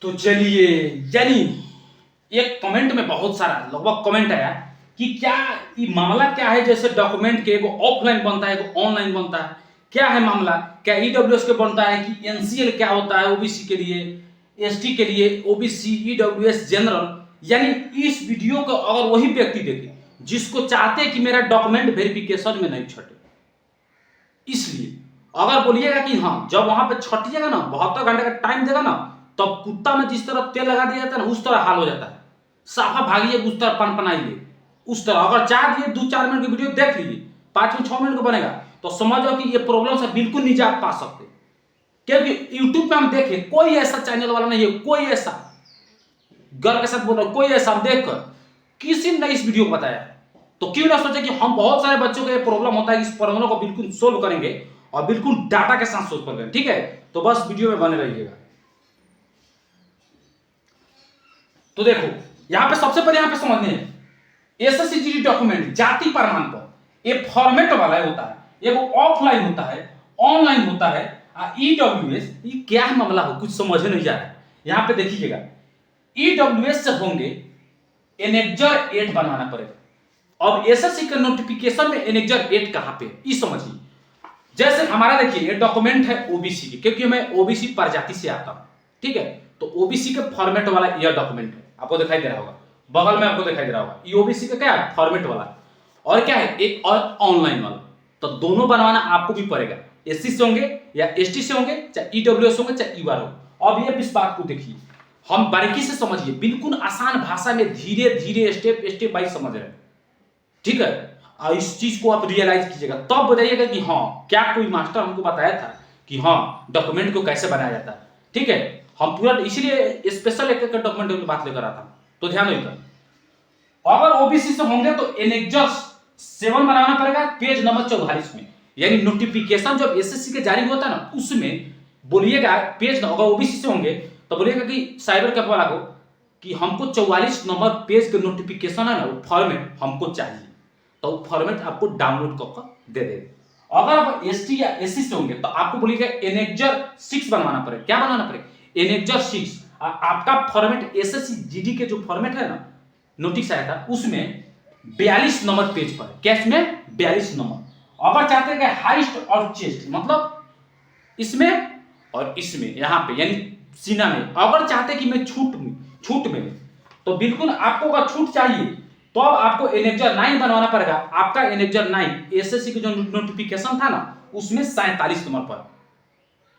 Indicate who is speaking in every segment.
Speaker 1: तो चलिए, यानी एक कमेंट में बहुत सारा लगभग कमेंट आया कि क्या ये मामला क्या है, जैसे डॉक्यूमेंट के एगो ऑफलाइन बनता है एगो ऑनलाइन बनता है, क्या है मामला? क्या ईडब्ल्यूएस के बनता है कि एनसीएल क्या होता है ओबीसी के लिए, एसटी के लिए, ओबीसी ईडब्ल्यूएस जनरल? यानी इस वीडियो को अगर वही व्यक्ति देखे जिसको चाहते हैं कि मेरा डॉक्यूमेंट वेरिफिकेशन में नहीं छटे, इसलिए अगर बोलिएगा कि हाँ जब वहां पे छटिएगा ना 72 घंटे का टाइम देगा ना, तब कुत्ता में जिस तरह तेल लगा दिया जाता है ना उस तरह हाल हो जाता है। साफा भागिए उस तरह पनपनाइए उस तरह। अगर चाह दिए 2-4 मिनट की वीडियो देख लीजिए, 5 से 6 मिनट का बनेगा, तो समझो कि ये प्रॉब्लम से बिल्कुल निजात पा सकते। क्योंकि यूट्यूब पे हम देखें कोई ऐसा चैनल वाला नहीं है, कोई ऐसा, गर्व के साथ बोल रहा हूं, कोई ऐसा देखकर किसी ने इस वीडियो को बताया। तो क्यों ना सोचे कि हम बहुत सारे बच्चों को ये प्रॉब्लम होता है, इस प्रॉब्लम को बिल्कुल सोल्व करेंगे और बिल्कुल डाटा के साथ सोल्व करेंगे। ठीक है, तो बस वीडियो में बने रहिएगा। तो देखो यहां पे सबसे पहले यहां पे समझने हैं एसएससी डॉक्यूमेंट जाति प्रमाण पत्र, ये फॉर्मेट वाला होता है, एगो ऑफलाइन होता है, ऑनलाइन होता है। ईडब्ल्यूएस ये क्या है मामला हो, कुछ समझ नहीं जा रहा है। यहां पे देखिएगा ईडब्ल्यूएस से होंगे एनेक्जर 8 बनवाना पड़ेगा। अब एसएससी के नोटिफिकेशन में एनेक्जर 8 कहां पे, ये समझिए। जैसे हमारा देखिए ये डॉक्यूमेंट है ओबीसी की, क्योंकि मैं ओबीसी प्रजाति से आता हूं, ठीक है। तो ओबीसी के फॉर्मेट वाला यह डॉक्यूमेंट है, आपको दिखाई दे रहा होगा, बगल में आपको दिखाई दे रहा होगा, ये ओबीसी का क्या है फॉर्मेट वाला। और क्या है एक और ऑनलाइन वाला। तो दोनों बनवाना आपको भी पड़ेगा, एससी से होंगे या एसटी से होंगे, चाहे ईडब्ल्यूएस होंगे चाहे ईआर हो। अब ये इस बात को देखिए, हम बारीकी से समझिए, बिल्कुल आसान भाषा में धीरे धीरे स्टेप स्टेप बाई समझ रहे हैं, ठीक है। और इस चीज को आप रियलाइज कीजिएगा, तब बताइएगा कि हाँ क्या कोई मास्टर हमको बताया था कि हाँ डॉक्यूमेंट को कैसे बनाया जाता है। ठीक है, हम पूरा इसलिए स्पेशल एक डॉक्यूमेंट की बात लेकर आता हूं, तो ध्यान रखिएगा। अगर ओबीसी से होंगे तो एनेक्जर 7 बनाना पड़ेगा पेज नंबर 44 में। यानी नोटिफिकेशन जब एसएससी के जारी होता है ना उसमें बोलिएगा पेज, अगर ओबीसी से होंगे तो बोलिएगा कि साइबर कैफ वाला को कि हमको 44 नंबर पेज के नोटिफिकेशन है ना वो फॉर्मेट हमको चाहिए, तो वो फॉर्मेट आपको डाउनलोड कर दे देगा। अगर आप एसटी या एससी से होंगे तो आपको बोलिएगा एनेक्जर 6 बनवाना पड़ेगा। क्या बनवाना पड़ेगा? एनेक्जर 6। आपका फॉर्मेट एसएससी जीडी के जो फॉर्मेट है ना नोटिस आया था उसमें 42 नंबर पेज पर, कैश में 42 नंबर। अगर चाहते हैं कि हाइस्ट और चेस्ट, मतलब इसमें और इसमें यहां पे यानी सीना में, अगर चाहते हैं कि मैं छूट में तो बिल्कुल आपको अगर छूट चाहिए तो अब आपको एनेक्जर 9 बनवाना पड़ेगा। आपका एनेक्जर 9 एसएससी के जो नोटिफिकेशन था ना उसमें 47 नंबर पर।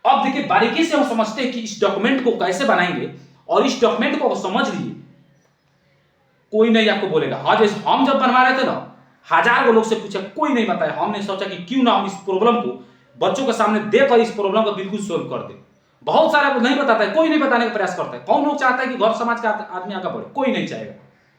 Speaker 1: अब देखिए बारीकी से हम समझते हैं कि इस डॉक्यूमेंट को कैसे बनाएंगे, और इस डॉक्यूमेंट को समझ लीजिए, कोई नहीं आपको बोलेगा। हाँ जैसे हम जब बनवा रहे थे ना 1000 लोग से पूछा, कोई नहीं बताया। हमने सोचा कि क्यों ना हम इस प्रॉब्लम को बच्चों के सामने देकर इस प्रॉब्लम को बिल्कुल सोल्व कर दे। बहुत सारे नहीं बताता है, कोई नहीं बताने का प्रयास करता है। कौन लोग चाहता है कि घर समाज का आदमी आगे बढ़े? कोई नहीं चाहेगा,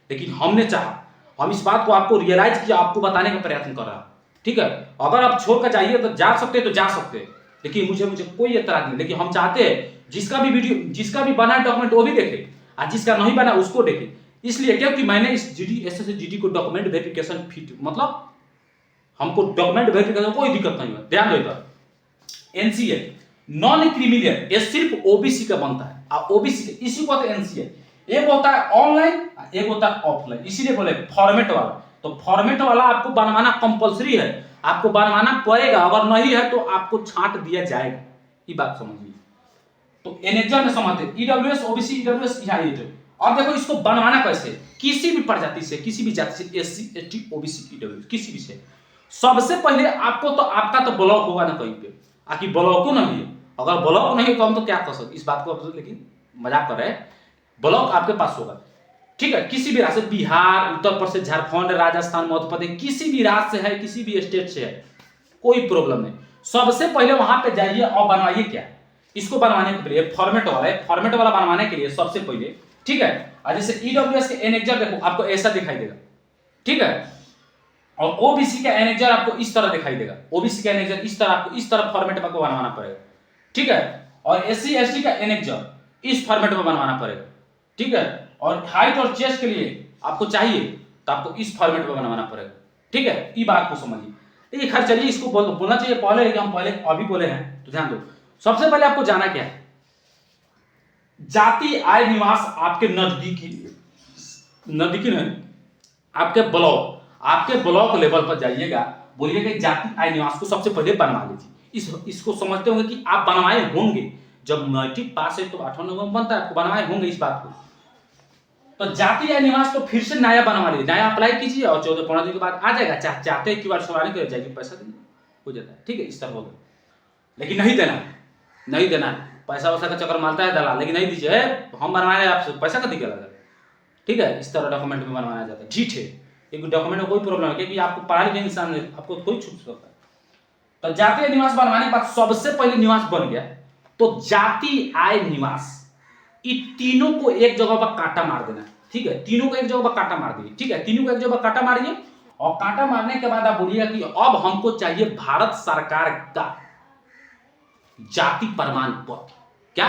Speaker 1: लेकिन हमने चाहा, हम इस बात को आपको रियलाइज किया, आपको बताने का प्रयत्न कर रहा। ठीक है, अगर आप छोड़ कर जाइए तो जा सकते तो जा सकते, लेकिन मुझे कोई एतराज नहीं। लेकिन हम चाहते हैं जिसका भी वीडियो, जिसका भी बना डॉक्यूमेंट वो भी देखे और जिसका नहीं बना उसको देखे। इसलिए क्योंकि मैंने इस जीडी एसएससी जीडी को डॉक्यूमेंट वेरिफिकेशन फिट, मतलब हमको डॉक्यूमेंट वेरिफिकेशन कोई दिक्कत नहीं है। ध्यान देगा एनसीए नॉन क्रिमिनल ये सिर्फ ओबीसी का बनता है, और ओबीसी के इसी को एनसीए। एक होता है ऑनलाइन, एक होता है ऑफलाइन, इसीलिए बोले फॉर्मेट वाला। तो फॉर्मेट वाला आपको बनवाना कंपलसरी है, आपको बनवाना पड़ेगा, अगर नहीं है तो आपको छांट दिया जाएगा। ये बात समझिए। तो एनेक्जर में समझते ईडब्ल्यूएस ओबीसी ईडब्ल्यूएस ईआईएट। अब देखो इसको बनवाना कैसे, किसी भी प्रजाति से, किसी भी जाति से, एससी एसटी ओबीसी ईडब्ल्यूएस किसी भी से, सबसे पहले आपको तो आपका तो ब्लॉक होगा ना कहीं पे, आखि ब्लॉक को नहीं है। अगर ब्लॉक नहीं तो हम तो क्या कर सकते इस बात को, अब लेकिन मजाक कर रहे हैं, ब्लॉक आपके पास होगा। ठीक है, किसी भी राज्य से, बिहार, उत्तर प्रदेश, झारखंड, राजस्थान, मध्य प्रदेश, किसी भी राज्य से है, किसी भी स्टेट से है, कोई प्रॉब्लम नहीं। सबसे पहले वहां पे जाइए और बनवाइए क्या, इसको बनवाने के लिए फॉर्मेट वाला है, फॉर्मेट वाला बनवाने के लिए सबसे पहले, ठीक है। और जैसे ईडब्ल्यूएस के एनेक्जर देखो आपको ऐसा दिखाई देगा, ठीक है। और ओबीसी का एनेक्जर आपको इस तरह दिखाई देगा, ओबीसी का एनेक्जर इस तरह, आपको इस तरह फॉर्मेट में आपको बनवाना पड़ेगा, ठीक है। और एससी एसटी का एनेक्जर इस फॉर्मेट में बनवाना पड़ेगा, ठीक है। और हाइट और चेस्ट के लिए आपको चाहिए तो आपको इस फॉर्मेट में बनवाना पड़ेगा, ठीक है। ये बात को समझिए। देखिए खैर चलिए, इसको बोलना चाहिए पहले, हम पहले अभी बोले हैं तो ध्यान दो। सबसे पहले आपको जाना क्या है, जाति आय निवास आपके नजदीकी नहीं, आपके ब्लॉक लेवल पर जाइएगा, बोलिएगा जाति आय निवास को सबसे पहले बनवा लीजिए। इसको समझते होंगे कि आप बनवाए होंगे, जब मैट्रिक पास है तो 8वां 9वां बनता है, आपको बनवाए होंगे इस बात को। तो जाति आय निवास को फिर से नया बनवा लीजिए, नया अप्लाई कीजिए और 14-15 दिन के बाद आ जाएगा। चाहते हैं QR सवारी कर जाएगी, पैसा दीजिए, हो जाता है। ठीक है, इस तरह होगा, लेकिन नहीं देना है। पैसा वैसा का चक्कर मारता है दलाल, लेकिन नहीं दीजिए, हम बनवाए आपसे, पैसा का दिक्कत लगा। ठीक है, इस तरह डॉक्यूमेंट में बनवाया जाता है। ठीक है, एक डॉक्यूमेंट में कोई प्रॉब्लम है, क्योंकि आपको पढ़ा लिखे इंसान है, आपको कोई छूट सकता है। तो जाति आय निवास बनवाने के बाद सबसे पहले निवास बन गया, तो जाति आय निवास इन तीनों को एक जगह पर कांटा मार देना। ठीक है, तीनों को एक जगह पर कांटा मार दिए। ठीक है, तीनों को एक जगह पर कांटा मारिए, और कांटा मारने के बाद आप बोलिएगा कि अब हमको चाहिए भारत सरकार का जाति प्रमाण पत्र। क्या?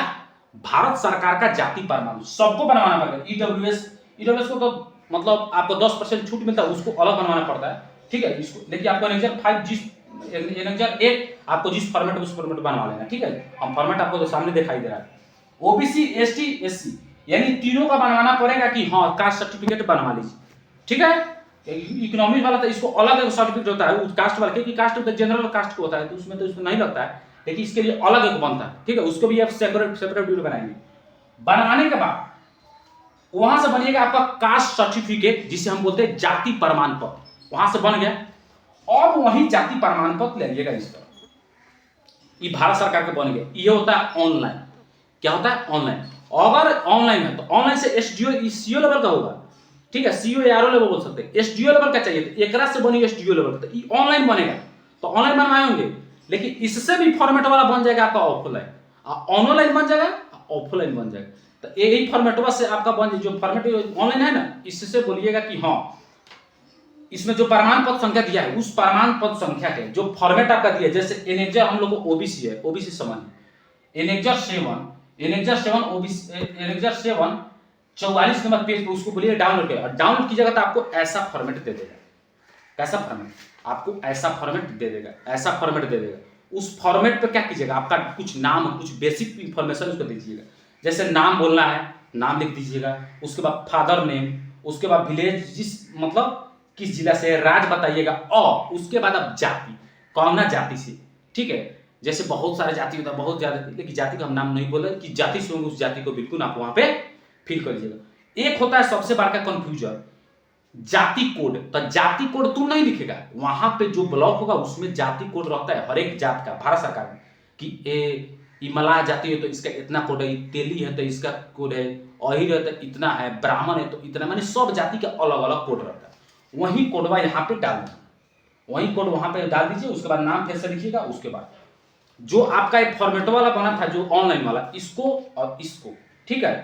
Speaker 1: भारत सरकार का जाति प्रमाण सबको बनवाना पड़ेगा। ईडब्ल्यूएस को तो मतलब आपको 10% छूट मिलता है, उसको अलग बनवाना पड़ता है। ठीक है, इसको देखिए, आपको एनेक्जर 5 एनेक्जर 1 आपको जिस फॉर्मेट उस फॉर्मेट बनवा लेना। ठीक है, हम फॉर्मेट आपको सामने दिखाई दे रहा है। ओबीसी एसटी एससी यानी तीनों का बनवाना पड़ेगा कि हाँ, कास्ट सर्टिफिकेट बनवा लीजिए। ठीक है, इकोनॉमिक वाला तो इसको अलग सर्टिफिकेट होता है, कास्ट वाला, क्योंकि कास्ट तो जनरल कास्ट को होता है, तो उसमें तो इसको नहीं लगता है, लेकिन इसके लिए अलग एक बनता है। ठीक है, उसको भी आप सेपरेट वीडियो बनाएंगे। बनवाने के बाद वहां से बनिएगा आपका कास्ट सर्टिफिकेट, जिसे हम बोलते हैं जाति प्रमाण पत्र, वहां से बन गया। अब वही जाति प्रमाण पत्र लाइएगा इस तरह, ये भारत सरकार के बन गए। ये होता है ऑनलाइन। क्या होता है? ऑनलाइन। अगर ऑनलाइन है तो ऑनलाइन से एसडीओ सीओ लेवल का होगा। ठीक है, सीओ या आरओ लेवल बोल सकते हैं। एसडीओ लेवल का चाहिए तो एकरा से बनेगा एसडीओ लेवल का, तो ये ऑनलाइन बनेगा, तो ऑनलाइन बनवाए होंगे। लेकिन इससे भी फॉर्मेट वाला बन जाएगा आपका ऑफलाइन, ऑनलाइन बन जाएगा, ऑफलाइन बन जाएगा। तो यही फॉर्मेट से आपका बन, जो फॉर्मेट ऑनलाइन है ना, इससे बोलिएगा कि हाँ, इसमें जो प्रमाण पत्र संख्या दिया है, उस प्रमाण पत्र संख्या के जो फॉर्मेट आपका दिया है, जैसे एनेक्जर हम लोग को ओबीसी है, ओबीसी समझ, annexure 7 OBC, annexure 7 44 number page पे उसको बोलिए डाउनलोड करें, और डाउनलोड कीजिएगा तो आपको ऐसा फॉर्मेट दे देगा। कैसा फॉर्मेट? आपको ऐसा फॉर्मेट दे देगा, ऐसा फॉर्मेट दे देगा। उस फॉर्मेट पे क्या कीजिएगा, आपका कुछ नाम, कुछ बेसिक इंफॉर्मेशन उसको दीजिएगा। जैसे नाम बोलना है, नाम लिख दीजिएगा, उसके बाद फादर नेम, उसके बाद विलेज, जिस मतलब किस जिला से, राज्य बताइएगा, और उसके बाद आप जाति, कौन जाति से। ठीक है, जैसे बहुत सारे जाति होता है, बहुत ज्यादा, लेकिन जाति का हम नाम नहीं बोले कि जाति से होंगे, उस जाति को बिल्कुल आप वहां पे फिल कर लीजिएगा। एक होता है सबसे बड़ा कंफ्यूजन, जाति कोड। तो जाति कोड तुम नहीं लिखेगा, वहां पे जो ब्लॉक होगा उसमें जाति कोड रहता है हर एक जात का, भारत सरकार में, कि मलाह जाति है तो इसका इतना कोड है, तेली है तो इसका कोड है, अहिर है तो इतना है, ब्राह्मण है तो इतना, मानी सब जाति का अलग अलग कोड रहता है। वही कोडवा यहाँ पे डाल दीजिए, वही कोड वहां पे डाल दीजिए। उसके बाद नाम फिर से लिखिएगा। उसके बाद जो आपका एक फॉर्मेट वाला बना था, जो ऑनलाइन वाला, इसको और इसको, ठीक है,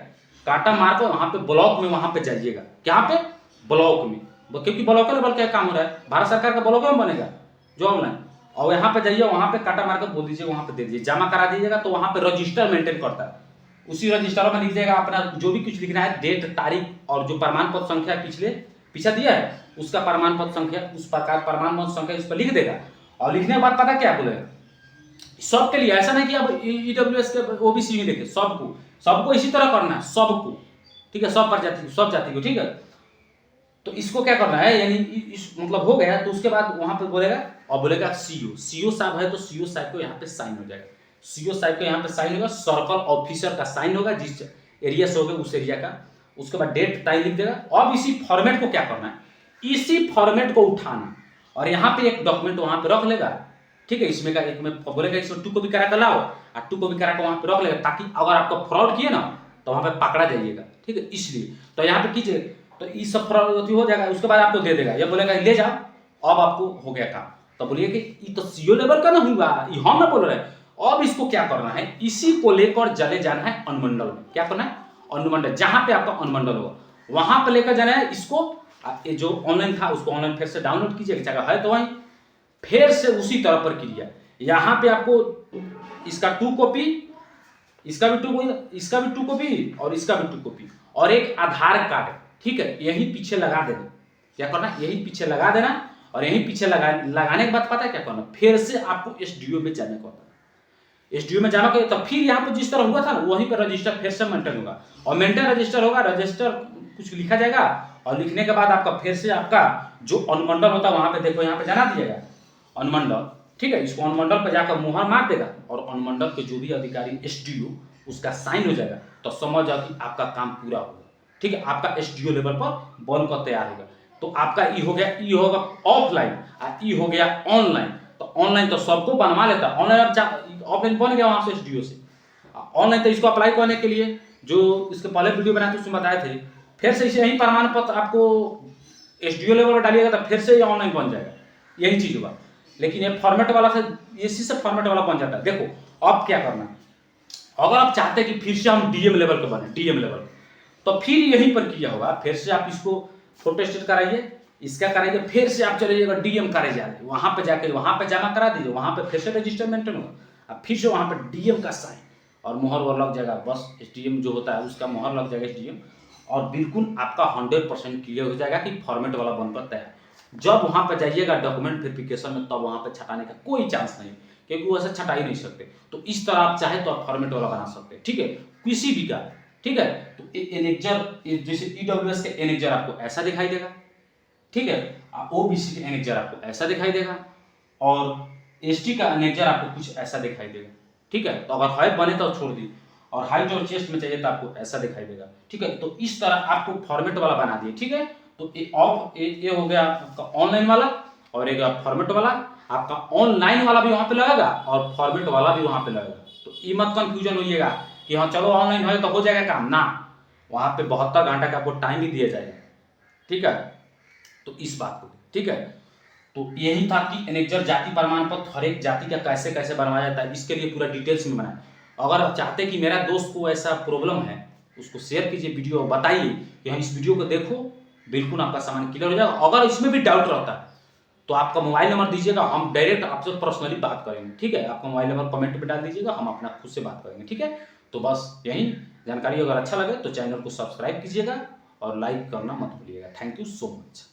Speaker 1: कांटा मार कर वहां पे ब्लॉक में, वहां पे जाइएगा। क्या पे? ब्लॉक में, क्योंकि ब्लॉक लेवल क्या काम हो रहा है, भारत सरकार का ब्लॉक में बनेगा जो ऑनलाइन। और यहाँ पे जाइए, वहां पे कांटा मार कर बोल दीजिए, वहां पे दे दीजिए, जमा करा दीजिएगा। तो वहां पे रजिस्टर मेंटेन करता है, उसी रजिस्टर में लिख देगा अपना जो भी कुछ लिखना है, डेट, तारीख, और जो प्रमाण पत्र संख्या पीछे दिया है उसका प्रमाण पत्र संख्या, उस प्रकार प्रमाण पत्र संख्या इस पर लिख देगा। और लिखने के बाद पता क्या बोलेगा, सबके लिए, ऐसा नहीं कि अब ईडब्ल्यूएस के ओबीसी में देखे, सबको इसी तरह करना है, सबको। ठीक है, सब प्रजाति, सब जाति को। ठीक है, तो इसको क्या करना है, यानी इस मतलब हो गया, तो उसके बाद वहां पे बोलेगा, और बोलेगा सीओ साहब है तो सीओ साहब को यहाँ पे साइन हो जाएगा, सीओ साहब को यहाँ पे साइन होगा, सर्कल ऑफिसर का साइन होगा जिस एरिया से होगा उस एरिया का। उसके बाद डेट टाइम लिख देगा। अब इसी फॉर्मेट को क्या करना है, इसी फॉर्मेट को उठाना और यहाँ पे एक डॉक्यूमेंट वहां पे रख लेगा। ठीक है, इसमें का एक में बोलेगा इसमें 2 कॉपी करा कर लाओ, और 2 कॉपी करा कर वहां पे रख लेगा, ताकि अगर आपका फ्रॉड किए ना तो वहां पे पकड़ा जाइएगा। ठीक है, इसलिए तो यहाँ पे कीजिए, तो ये सब फ्रॉड हो जाएगा। उसके बाद आपको दे देगा, ये बोलेगा ले जाओ, अब आपको हो गया काम। तो बोलिए कि ये तो सीओ लेवल का ना हुआ, ये हम ना बोल रहे हैं। अब इसको क्या करना है, इसी को लेकर चले जाना है अनुमंडल में। क्या करना है, अनुमंडल, जहां पे आपका अनुमंडल होगा वहां पे लेकर जाना है इसको। ये जो ऑनलाइन था उसको ऑनलाइन फिर से डाउनलोड कीजिए, जगह है तो वहीं फिर से उसी तरह प्रक्रिया। यहाँ पे आपको इसका 2 कॉपी, इसका भी 2 कॉपी और इसका भी 2 कॉपी, और एक आधार कार्ड। ठीक है, यही पीछे लगा देना। क्या करना, यही पीछे लगा देना, और यही पीछे लगाने के बाद पता है क्या करना, फिर से आपको एसडीओ में जाने को होता है। एसडीओ में जमा करिए, तो फिर यहाँ पे जिस तरह हुआ था ना वहीं पर रजिस्टर फिर से मेंटेन होगा, और मेंटेन रजिस्टर होगा, रजिस्टर कुछ लिखा जाएगा, और लिखने के बाद आपका फिर से आपका जो अनुमंडल होता है वहाँ पे देखो, यहाँ पे जाना दिएगा अनुमंडल, ठीक है, इसको अनुमंडल पर जाकर मुहर मार देगा, और अनुमंडल के जो भी अधिकारी एसडीओ उसका साइन हो जाएगा, तो समझ जाओ कि आपका काम पूरा होगा, ठीक है, आपका एसडीओ लेवल पर बनकर तैयार होगा। तो आपका ई हो गया, ई होगा ऑफलाइन, और ई हो गया ऑनलाइन। तो ऑनलाइन तो सबको बनवा लेता, ऑनलाइन अब ऑफलाइन बन गया वहां से एसडीओ से, ऑनलाइन तो इसको अप्लाई करने के लिए जो इसके पहले वीडियो बनाए थे उसमें बताए थे, फिर से इसे यही प्रमाण पत्र आपको एसडीओ लेवल पर डालिएगा तो फिर से ये ऑनलाइन बन जाएगा, यही चीज होगा। लेकिन ये फॉर्मेट वाला से इसी से फॉर्मेट वाला बन जाता है। देखो अब क्या करना, अगर आप चाहते हैं कि फिर से हम डीएम लेवल पे बने, डीएम लेवल, तो फिर यहीं पर किया होगा, फिर से आप इसको फोटो स्टेट कराइए, इसका कराइए, फिर से आप चलिएगा डीएम कार्यालय, वहां पे जाकर वहां पे जमा करा दीजिए, वहां पे फिर से रजिस्टर मेंटेन होगा, अब फिर से वहां पे डीएम का साइन और मुहर वो लग जाएगा, बस एसडीएम जो होता है उसका मुहर लग जाएगा एसडीएम, और बिल्कुल आपका 100% क्लियर हो जाएगा कि फॉर्मेट वाला बनकर तैयार। जब वहां पर जाइएगा डॉक्यूमेंट वेरिफिकेशन में, तब वहां पर छटाने का कोई चांस नहीं, क्योंकि वो ऐसा छटा ही नहीं सकते। तो इस तरह आप चाहे तो आप फॉर्मेट वाला बना सकते हैं, ठीक है, किसी भी का, ठीक है। तो एनेक्जर जैसे ईडब्ल्यूएस के एनेक्जर आपको ऐसा दिखाई देगा, ठीक है, ओबीसी के एनेक्जर आपको ऐसा दिखाई देगा, और एसटी का एनेक्जर आपको कुछ ऐसा दिखाई देगा, ठीक है। तो अगर हाइट बने तो छोड़ दी, और हाइट और चेस्ट में चाहिए तो आपको ऐसा दिखाई देगा, ठीक है। तो इस तरह आपको फॉर्मेट वाला बना दिए, ठीक है। तो ये हो गया आपका ऑनलाइन वाला, और एक फॉर्मेट वाला, आपका ऑनलाइन वाला भी वहां पे लगेगा और फॉर्मेट वाला भी वहां पे लगेगा। तो ये मत कंफ्यूजन होइएगा कि हाँ चलो ऑनलाइन हो तो हो जाएगा काम, ना, वहां पे 72 घंटा का आपको टाइम भी दिया जाएगा, ठीक है। तो इस बात को, ठीक है। तो यही था कि एनेक्जर जाति प्रमाण पत्र हर एक जाति का कैसे कैसे बनवाया जाता है, इसके लिए पूरा डिटेल्स में बनाया। अगर आप चाहते हैं कि मेरा दोस्त को ऐसा प्रॉब्लम है, उसको शेयर कीजिए वीडियो, बताइए कि हाँ इस वीडियो को देखो, बिल्कुल आपका सामान क्लियर हो जाएगा। अगर इसमें भी डाउट रहता है तो आपका मोबाइल नंबर दीजिएगा, हम डायरेक्ट आपसे पर्सनली बात करेंगे, ठीक है। आपका मोबाइल नंबर कमेंट में डाल दीजिएगा, हम अपना खुद से बात करेंगे, ठीक है। तो बस यही जानकारी, अगर अच्छा लगे तो चैनल को सब्सक्राइब कीजिएगा और लाइक करना मत भूलिएगा। Thank you so much.